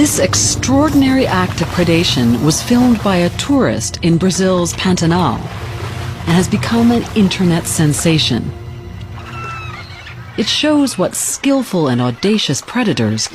This extraordinary act of predation was filmed by a tourist in Brazil's Pantanal and has become an internet sensation. It shows what skillful and audacious predators